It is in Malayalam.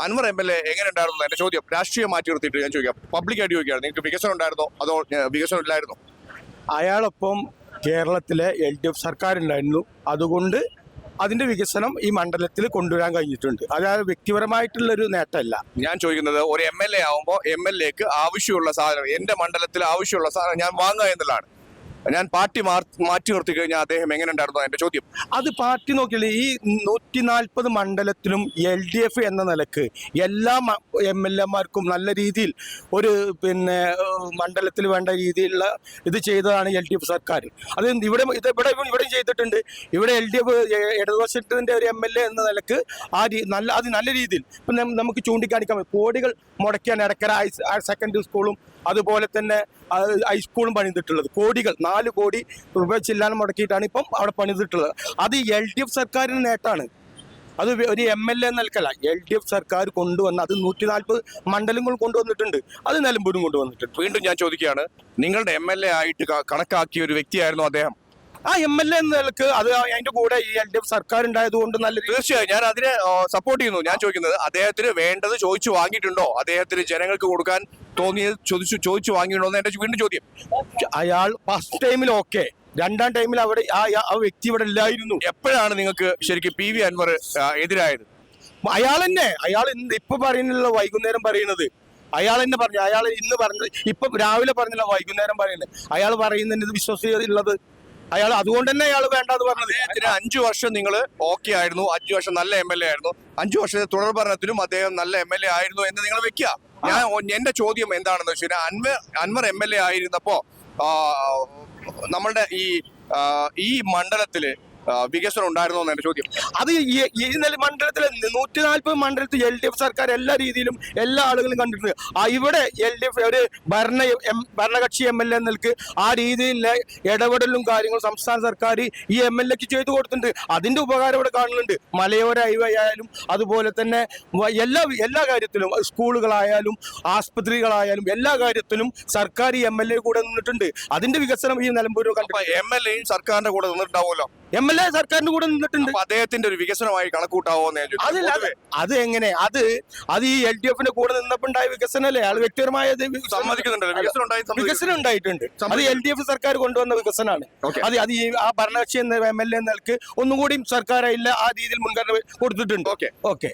അൻവർ MLA എങ്ങനെ ഉണ്ടായിരുന്നു എന്റെ ചോദ്യം. രാഷ്ട്രീയം മാറ്റി നിർത്തിയിട്ട് ഞാൻ ചോദിക്കാം, പബ്ലിക്കായിട്ട് ചോദിക്കുകയാണ്, നിങ്ങൾക്ക് വികസനം ഉണ്ടായിരുന്നോ അതോ വികസനം ഇല്ലായിരുന്നോ? അയാളൊപ്പം കേരളത്തിലെ LDF സർക്കാരുണ്ടായിരുന്നു. അതുകൊണ്ട് അതിന്റെ വികസനം ഈ മണ്ഡലത്തിൽ കൊണ്ടുവരാൻ കഴിഞ്ഞിട്ടുണ്ട്. അതായത് വ്യക്തിപരമായിട്ടുള്ളൊരു നേട്ടമല്ല. ഞാൻ ചോദിക്കുന്നത്, ഒരു MLA ആവുമ്പോൾ MLAക്ക് ആവശ്യമുള്ള സാധനം, എന്റെ മണ്ഡലത്തിൽ ആവശ്യമുള്ള സാധനം ഞാൻ വാങ്ങുക എന്നുള്ളതാണ്. ഞാൻ പാർട്ടി മാറ്റി നിർത്തി കഴിഞ്ഞാൽ അദ്ദേഹം എങ്ങനെ ഉണ്ടായിരുന്നോ എന്റെ ചോദ്യം. അത് പാർട്ടി നോക്കിയാൽ ഈ 140 മണ്ഡലത്തിലും LDF എന്ന നിലക്ക് എല്ലാ MLA മാർക്കും നല്ല രീതിയിൽ ഒരു മണ്ഡലത്തിൽ വേണ്ട രീതിയിലുള്ള ഇത് ചെയ്തതാണ് LDF സർക്കാർ. അത് ഇവിടെ ചെയ്തിട്ടുണ്ട്. ഇവിടെ LDF ഇടതുപക്ഷത്തിന്റെ ഒരു MLA എന്ന നിലക്ക് നല്ല രീതിയിൽ ഇപ്പം നമുക്ക് ചൂണ്ടിക്കാണിക്കാൻ കോടികൾ മുടക്കിയാണ് എടക്കര ഹയർ സെക്കൻഡറി സ്കൂളും അതുപോലെ തന്നെ ഹൈസ്കൂളും പണിതിട്ടുള്ളത്. കോടികൾ 4 കോടി രൂപ ചില്ലാൻ മുടക്കിയിട്ടാണ് ഇപ്പം അവിടെ പണിതിട്ടുള്ളത്. അത് LDF സർക്കാരിന് നേട്ടമാണ്. അത് ഒരു MLA നിൽക്കല്ല, LDF സർക്കാർ കൊണ്ടുവന്ന അത് 140 മണ്ഡലങ്ങൾ കൊണ്ടുവന്നിട്ടുണ്ട്. അത് നിലമ്പൂരും കൊണ്ടുവന്നിട്ടുണ്ട്. വീണ്ടും ഞാൻ ചോദിക്കുകയാണ്, നിങ്ങളുടെ MLA ആയിട്ട് കണക്കാക്കിയ ഒരു വ്യക്തിയായിരുന്നു അദ്ദേഹം? ആ MLA എന്ന നിലക്ക് അത് അതിന്റെ കൂടെ ഈ LDF സർക്കാർ ഉണ്ടായത് കൊണ്ട് തീർച്ചയായും ഞാൻ അതിനെ സപ്പോർട്ട് ചെയ്യുന്നു. ഞാൻ ചോദിക്കുന്നത്, അദ്ദേഹത്തിന് വേണ്ടത് ചോദിച്ചു വാങ്ങിയിട്ടുണ്ടോ? അദ്ദേഹത്തിന് ജനങ്ങൾക്ക് കൊടുക്കാൻ തോന്നിയത് ചോദിച്ചു വാങ്ങിയിട്ടുണ്ടോ എന്ന് എന്റെ വീണ്ടും ചോദ്യം. അയാൾ ഫസ്റ്റ് ടൈമിൽ ഓക്കെ, രണ്ടാം ടൈമിൽ അവിടെ ആ വ്യക്തി ഇവിടെ ഇല്ലായിരുന്നു. എപ്പോഴാണ് നിങ്ങൾക്ക് ശരിക്കും PV അൻവർ എതിരായത്? അയാൾ ഇപ്പൊ പറയുന്നില്ല, വൈകുന്നേരം പറയുന്നത് അയാൾ തന്നെ പറഞ്ഞു. അയാൾ ഇന്ന് പറഞ്ഞത് ഇപ്പൊ രാവിലെ പറഞ്ഞില്ല, വൈകുന്നേരം പറയുന്നത്. അയാൾ പറയുന്നതിന് വിശ്വസിച്ചുള്ളത് അയാൾ അതുകൊണ്ട് തന്നെ അയാൾ വേണ്ടെന്ന് പറഞ്ഞത്. 5 വർഷം നിങ്ങൾ ഓക്കെ ആയിരുന്നു, 5 വർഷം നല്ല MLA ആയിരുന്നു, 5 വർഷത്തെ തുടർ ഭരണത്തിലും അദ്ദേഹം നല്ല MLA ആയിരുന്നു എന്ന് നിങ്ങൾ വെക്കുക. എന്റെ ചോദ്യം എന്താണെന്ന് വെച്ച് കഴിഞ്ഞാൽ, അൻവർ MLA ആയിരുന്നപ്പോ നമ്മളുടെ ഈ മണ്ഡലത്തില് വികസനം ഉണ്ടായിരുന്നോ എന്ന് എന്റെ ചോദ്യം. അത് ഈ മണ്ഡലത്തിലെ 140 മണ്ഡലത്തിൽ LDF സർക്കാർ എല്ലാ രീതിയിലും എല്ലാ ആളുകളും കണ്ടിട്ടുണ്ട്. ഇവിടെ LDF ഒരു ഭരണകക്ഷി MLA നിൽക്ക് ആ രീതിയിലുള്ള ഇടപെടലും കാര്യങ്ങളും സംസ്ഥാന സർക്കാർ ഈ MLAക്ക് ചെയ്തു കൊടുത്തിട്ടുണ്ട്. അതിന്റെ ഉപകാരം ഇവിടെ കാണുന്നുണ്ട്. മലയോര ഹൈവേ ആയാലും അതുപോലെ തന്നെ എല്ലാ കാര്യത്തിലും, സ്കൂളുകളായാലും ആസ്പത്രികളായാലും എല്ലാ കാര്യത്തിലും സർക്കാർ ഈ MLA കൂടെ നിന്നിട്ടുണ്ട്. അതിന്റെ വികസനം ഈ നിലമ്പൂർ MLA സർക്കാരിന്റെ കൂടെ നിന്നിട്ടുണ്ടാവുമല്ലോ. MLA സർക്കാരിന്റെ കൂടെ നിന്നിട്ടുണ്ട്. അദ്ദേഹത്തിന്റെ ഒരു വികസനമായി കണക്കൂട്ടാവോ? അത് എങ്ങനെ? അത് ഈ LDFന്റെ കൂടെ നിന്നപ്പോണ്ടായ വികസനമല്ലേ? ആൾ വ്യക്തിപരമായ വികസനം ഉണ്ടായിട്ടുണ്ട്. അത് LDF സർക്കാർ കൊണ്ടുവന്ന വികസനമാണ്. അത് ഈ ആ ഭരണകക്ഷി എന്ന MLA നിലക്ക് ഒന്നുകൂടി സർക്കാരായില്ല ആ രീതിയിൽ മുൻഗണന കൊടുത്തിട്ടുണ്ട്. ഓക്കെ.